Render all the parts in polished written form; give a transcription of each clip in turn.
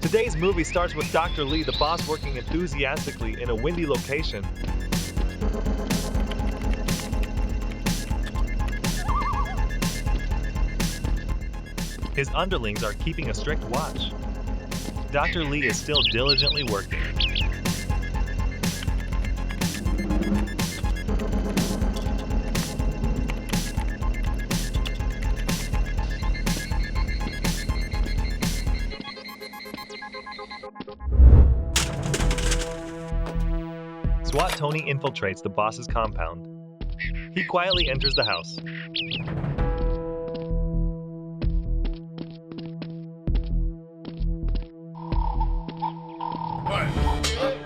Today's movie starts with Dr. Lee, the boss, working enthusiastically in a windy location. His underlings are keeping a strict watch. Dr. Lee is still diligently working. SWAT Tony infiltrates the boss's compound. He quietly enters the house.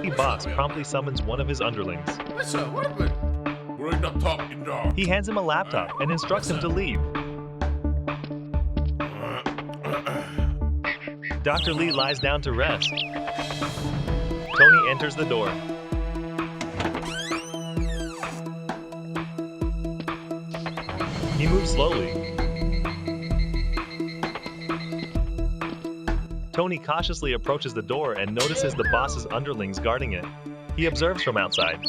The boss promptly summons one of his underlings. Listen, what happened? Bring the top in there. He hands him a laptop and instructs him to leave. Dr. Lee lies down to rest. Tony enters the door. He moves slowly. Tony cautiously approaches the door and notices the boss's underlings guarding it. He observes from outside.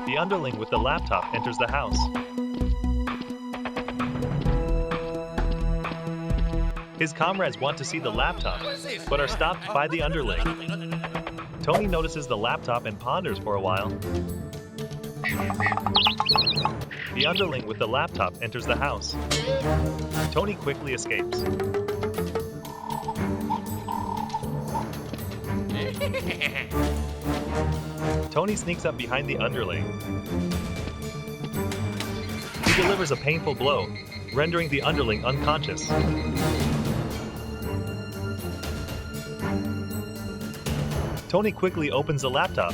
The underling with the laptop enters the house. His comrades want to see the laptop, but are stopped by the underling. Tony notices the laptop and ponders for a while. The underling with the laptop enters the house. Tony quickly escapes. Tony sneaks up behind the underling. He delivers a painful blow, rendering the underling unconscious. Tony quickly opens the laptop.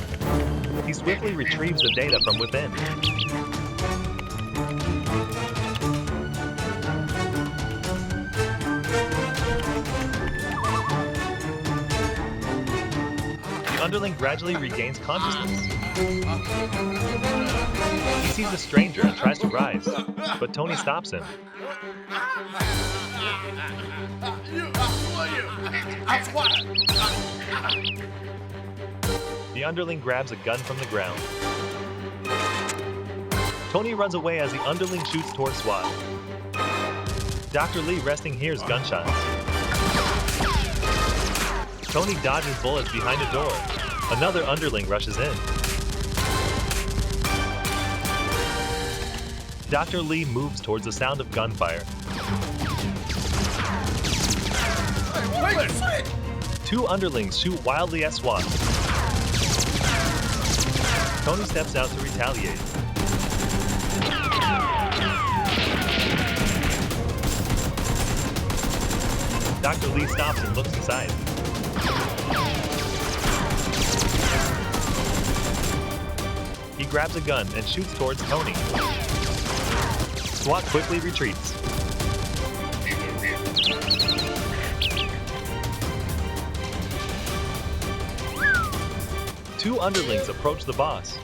He swiftly retrieves the data from within. The underling gradually regains consciousness. He sees the stranger and tries to rise, but Tony stops him. The underling grabs a gun from the ground. Tony runs away as the underling shoots towards SWAT. Dr. Lee, resting, hears gunshots. Tony dodges bullets behind a door. Another underling rushes in. Dr. Lee moves towards the sound of gunfire. Wait. Two underlings shoot wildly at SWAT. Tony steps out to retaliate. Dr. Lee stops and looks inside. He grabs a gun and shoots towards Tony. SWAT quickly retreats. Two underlings approach the boss.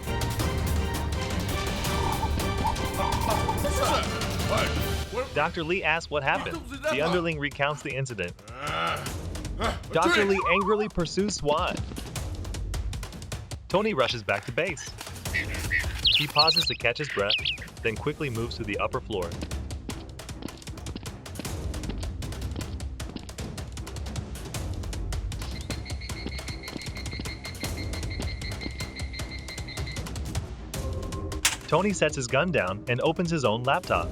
Dr. Lee asks what happened. The underling recounts the incident. Dr. Lee angrily pursues SWAT. Tony rushes back to base. He pauses to catch his breath, then quickly moves to the upper floor. Tony sets his gun down and opens his own laptop.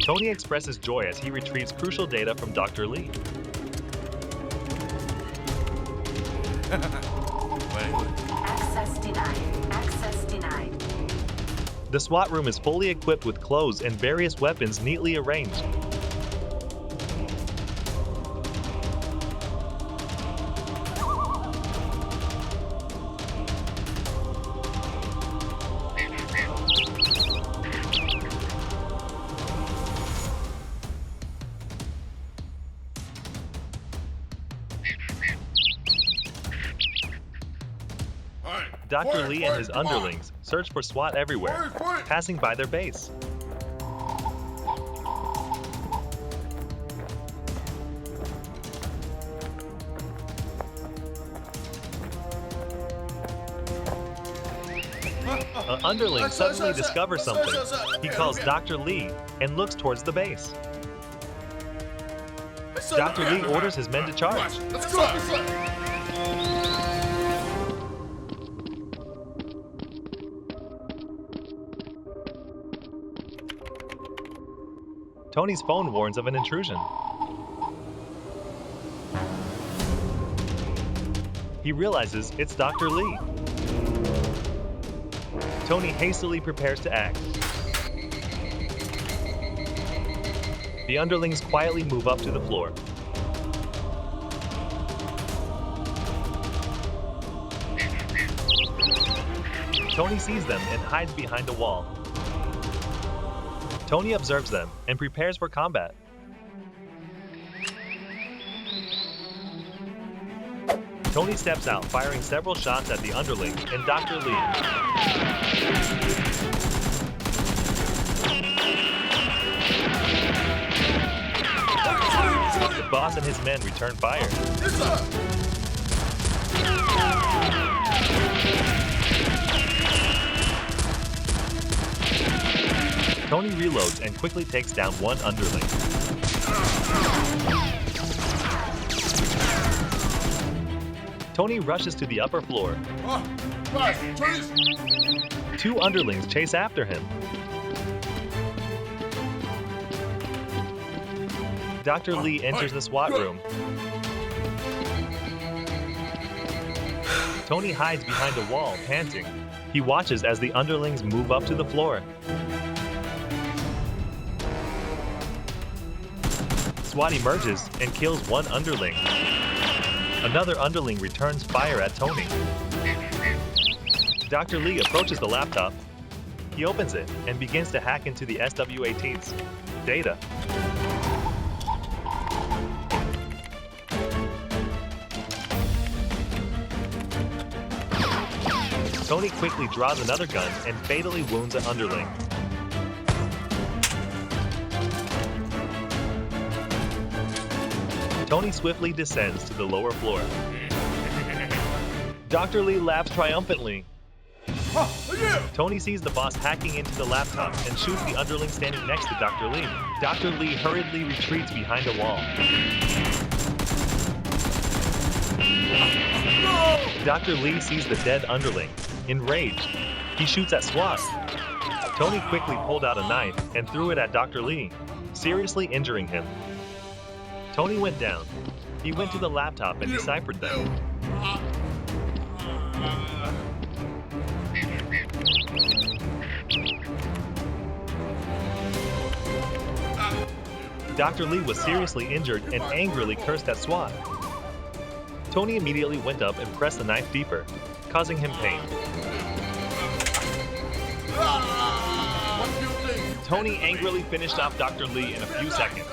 Tony expresses joy as he retrieves crucial data from Dr. Lee. Access denied. Access denied. The SWAT room is fully equipped with clothes and various weapons neatly arranged. Dr. Lee and his underlings search for SWAT everywhere, passing by their base. An underling suddenly discovers something. He calls Dr. Lee and looks towards the base. Dr. Lee orders his men to charge. Let's go. Tony's phone warns of an intrusion. He realizes it's Dr. Lee. Tony hastily prepares to act. The underlings quietly move up to the floor. Tony sees them and hides behind a wall. Tony observes them and prepares for combat. Tony steps out, firing several shots at the underlings and Dr. Lee. The boss and his men return fire. Tony reloads and quickly takes down one underling. Tony rushes to the upper floor. Two underlings chase after him. Dr. Lee enters the SWAT room. Tony hides behind a wall, panting. He watches as the underlings move up to the floor. SWAT emerges and kills one underling. Another underling returns fire at Tony. Dr. Lee approaches the laptop. He opens it and begins to hack into the SW-18's data. Tony quickly draws another gun and fatally wounds an underling. Tony swiftly descends to the lower floor. Dr. Lee laughs triumphantly. Tony sees the boss hacking into the laptop and shoots the underling standing next to Dr. Lee. Dr. Lee hurriedly retreats behind a wall. Dr. Lee sees the dead underling. Enraged, he shoots at SWAT. Tony quickly pulled out a knife and threw it at Dr. Lee, seriously injuring him. Tony went down. He went to the laptop and deciphered them. Dr. Lee was seriously injured and angrily cursed at SWAT. Tony immediately went up and pressed the knife deeper, causing him pain. Tony angrily finished off Dr. Lee in a few seconds.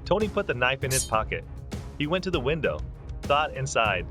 Tony put the knife in his pocket. He went to the window, thought, and sighed.